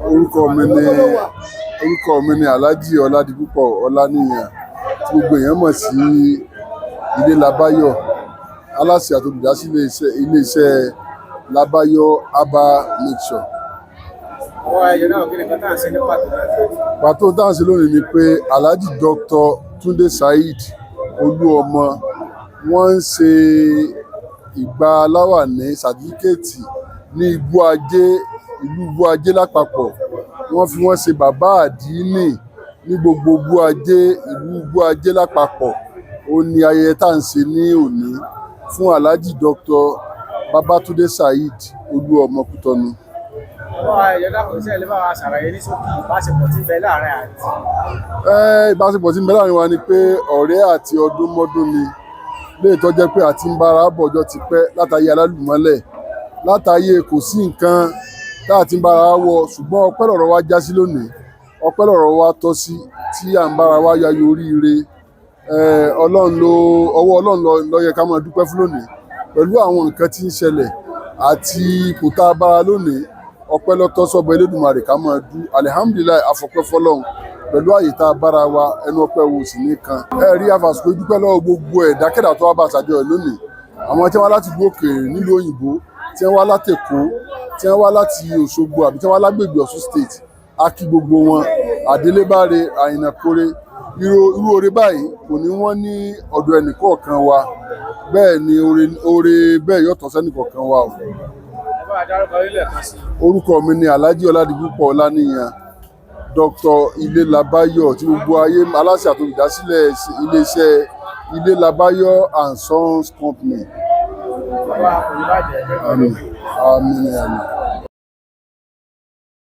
orúkọ mi ni Alhaji Ọládipúpọ̀ Ọláníyan tí gbogbo èèyàn mọ̀ sí Ilé Labáyọ̀, aláṣẹ àti olùdásílẹ̀ iléeṣẹ́ Labáyọ̀ Herbal Mixture. Àwọn ayẹyẹ náà kí ni kan tá à ń ṣe ní pàtó náà? Pàtó tá à ń ṣe lónìí ni pé Alhaji Dr. Tunde Saheed Olúọmọ wọ́n ń ṣe ìgbà aláwàní sàtífíkẹ́ẹ̀tì ní Igbó Ajé, ìlú Igbó Ajé lápapọ̀. Wọ́n fi wọ́n ṣe bàbá àdínì ní gbogbo Igbó Ajé, ìlú Igbó Ajé lápapọ̀. Ó ní ayẹyẹ tá à ń ṣe ní òní fún Alhaji Dr. Babatunde Saheed Olúọmọ Kútọnu. Àwọn ayẹyẹ náà kò sí ẹ̀ lè bá wa ṣàlàyé ní ṣókí ìbáṣepọ̀ tí ń bẹ láàárín àti. Ìbáṣepọ̀ tí ń bẹ láàárín wa ni pé ọ̀rẹ́ àti ọdúnmọ́dún ni, léè tó jẹ́ pé àti ń bára bọ̀jọ́ ti pẹ́ látàyè alálùmọ́lẹ̀, látàyè kò sí nǹkan tá àti ń bára wọ, ṣùgbọ́n ọpẹ́ lọ̀rọ̀ wa já sí lónìí, ọpẹ́ lọ̀rọ̀ wa tọ́ sí tí à ń bára wa yayọ̀ oríire. Ọwọ́ Ọlọ́run ló yẹ ká máa dúpẹ́ fún lónìí pẹ̀lú àwọn nǹkan tí ń ṣẹlẹ̀ àti ipò tá a bára lónìí. Ọpẹ́ ló tọ́ sọ́ba Elédùmarè ká máa dú alihamudulilayi, afọpẹ́ fọ́lọ́run pẹ̀lú àyè tá a bára wa, ẹnu ọpẹ́ wo sì ní kan. Rí àfàsùkò dúpẹ́ lọ́wọ́ gbogbo ẹ̀dákẹ́dà tó wá bá ṣàjọyọ̀ lónìí. Àwọn tí wọ́n wá láti ìlú òkèèrè nílùú òyìnbó, tí wọ́n wá láti Èkó, tí wọ́n wá láti Òṣogbo àbí tí wọ́n wá lágbègbè Ọ̀ṣun state, a kí gbogbo wọn àdélébáre àyìnàkóre. Irú oore báyìí kò ní wọ́n ní ọ̀dọ̀ ẹnìkọ̀ọ̀kan wa, bẹ́ẹ̀ ni oore bẹ́ẹ̀ yóò tọ́ sẹ́nìkọ̀ọ̀kan wa o. Orúkọ mi ni Alhaji Ọládipúpọ̀ Ọláníyan, Dr. Ilé Labáyọ̀ tí gbogbo ayé aláṣẹ àti olùdásílẹ̀ iléeṣẹ́ Ilé Labáyọ̀ and Sons Company. Àmín. Àmín.